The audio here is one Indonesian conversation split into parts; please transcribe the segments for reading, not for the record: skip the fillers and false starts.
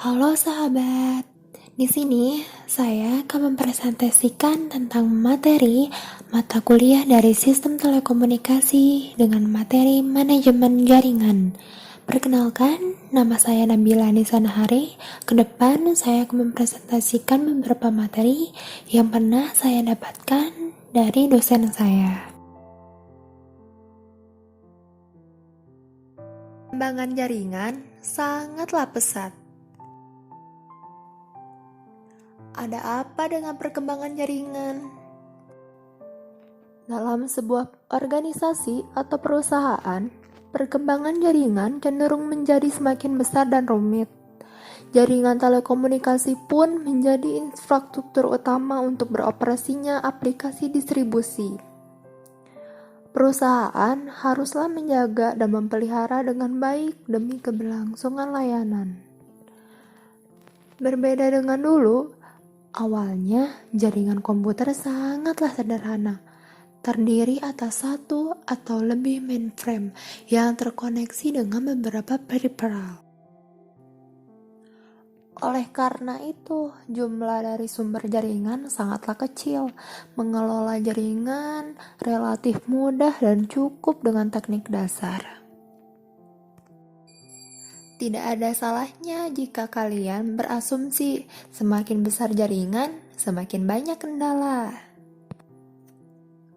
Halo sahabat, di sini saya akan mempresentasikan tentang materi mata kuliah dari Sistem Telekomunikasi dengan materi Manajemen Jaringan. Perkenalkan, nama saya Nabila Nisanahari. Ke depan saya akan mempresentasikan beberapa materi yang pernah saya dapatkan dari dosen saya. Perkembangan jaringan sangatlah pesat. Ada apa dengan perkembangan jaringan? Dalam sebuah organisasi atau perusahaan, perkembangan jaringan cenderung menjadi semakin besar dan rumit. Jaringan telekomunikasi pun menjadi infrastruktur utama untuk beroperasinya aplikasi distribusi. Perusahaan haruslah menjaga dan memelihara dengan baik demi keberlangsungan layanan. Berbeda dengan dulu, awalnya, jaringan komputer sangatlah sederhana, terdiri atas satu atau lebih mainframe yang terkoneksi dengan beberapa peripheral. Oleh karena itu, jumlah dari sumber jaringan sangatlah kecil. Mengelola jaringan relatif mudah dan cukup dengan teknik dasar. Tidak ada salahnya jika kalian berasumsi semakin besar jaringan, semakin banyak kendala.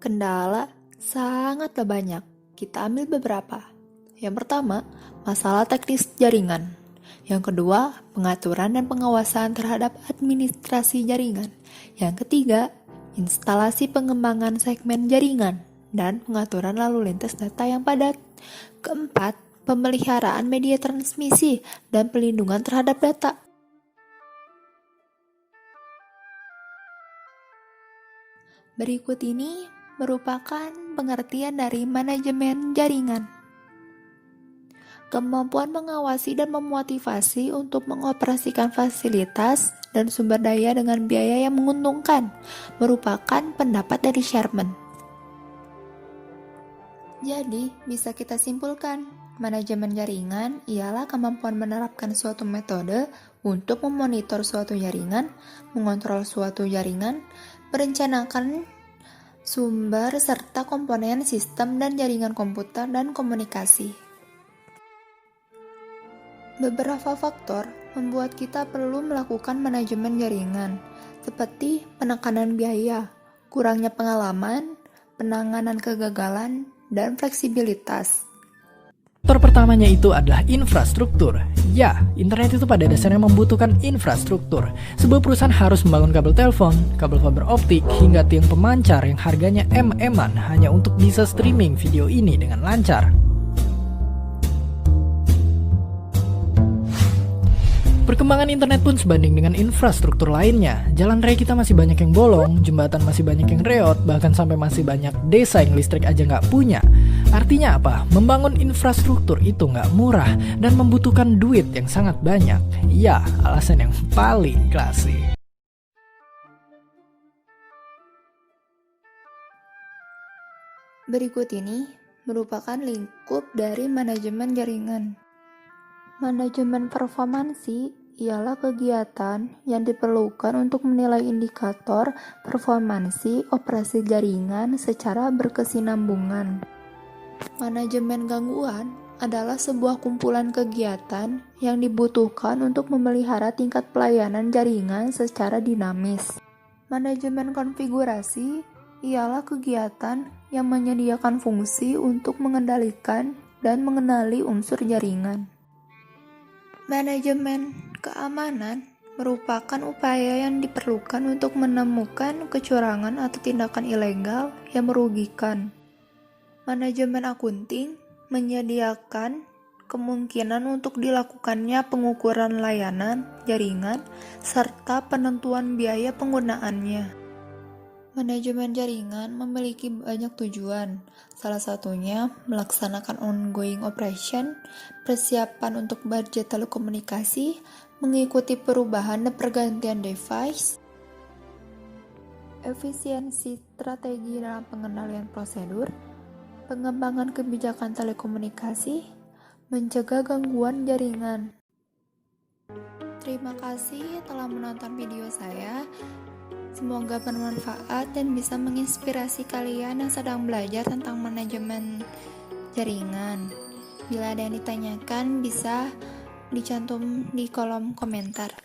Kendala sangatlah banyak. Kita ambil beberapa. Yang pertama, masalah teknis jaringan. Yang kedua, pengaturan dan pengawasan terhadap administrasi jaringan. Yang ketiga, instalasi pengembangan segmen jaringan dan pengaturan lalu lintas data yang padat. Keempat, pemeliharaan media transmisi dan pelindungan terhadap data. Berikut ini merupakan pengertian dari manajemen jaringan. Kemampuan mengawasi dan memotivasi untuk mengoperasikan fasilitas dan sumber daya dengan biaya yang menguntungkan merupakan pendapat dari Sherman. Jadi, bisa kita simpulkan, manajemen jaringan ialah kemampuan menerapkan suatu metode untuk memonitor suatu jaringan, mengontrol suatu jaringan, merencanakan sumber serta komponen sistem dan jaringan komputer dan komunikasi. Beberapa faktor membuat kita perlu melakukan manajemen jaringan, seperti penekanan biaya, kurangnya pengalaman, penanganan kegagalan, dan fleksibilitas. Faktor pertamanya itu adalah infrastruktur. Ya, internet itu pada dasarnya membutuhkan infrastruktur. Sebuah perusahaan harus membangun kabel telepon, kabel fiber optik, hingga tiang pemancar yang harganya M-an hanya untuk bisa streaming video ini dengan lancar. Perkembangan internet pun sebanding dengan infrastruktur lainnya. Jalan raya kita masih banyak yang bolong, jembatan masih banyak yang reot, bahkan sampai masih banyak desa yang listrik aja nggak punya. Artinya apa? Membangun infrastruktur itu nggak murah dan membutuhkan duit yang sangat banyak. Ya, alasan yang paling klasik. Berikut ini merupakan lingkup dari manajemen jaringan. Manajemen performansi ialah kegiatan yang diperlukan untuk menilai indikator performansi operasi jaringan secara berkesinambungan. Manajemen gangguan adalah sebuah kumpulan kegiatan yang dibutuhkan untuk memelihara tingkat pelayanan jaringan secara dinamis. Manajemen konfigurasi ialah kegiatan yang menyediakan fungsi untuk mengendalikan dan mengenali unsur jaringan. Manajemen keamanan merupakan upaya yang diperlukan untuk menemukan kecurangan atau tindakan ilegal yang merugikan. Manajemen akunting menyediakan kemungkinan untuk dilakukannya pengukuran layanan jaringan serta penentuan biaya penggunaannya. Manajemen jaringan memiliki banyak tujuan, salah satunya melaksanakan ongoing operation, persiapan untuk budget telekomunikasi, mengikuti perubahan dan pergantian device, efisiensi strategi dalam pengendalian prosedur, pengembangan kebijakan telekomunikasi, mencegah gangguan jaringan. Terima kasih telah menonton video saya. Semoga bermanfaat dan bisa menginspirasi kalian yang sedang belajar tentang manajemen jaringan. Bila ada yang ditanyakan, bisa dicantum di kolom komentar.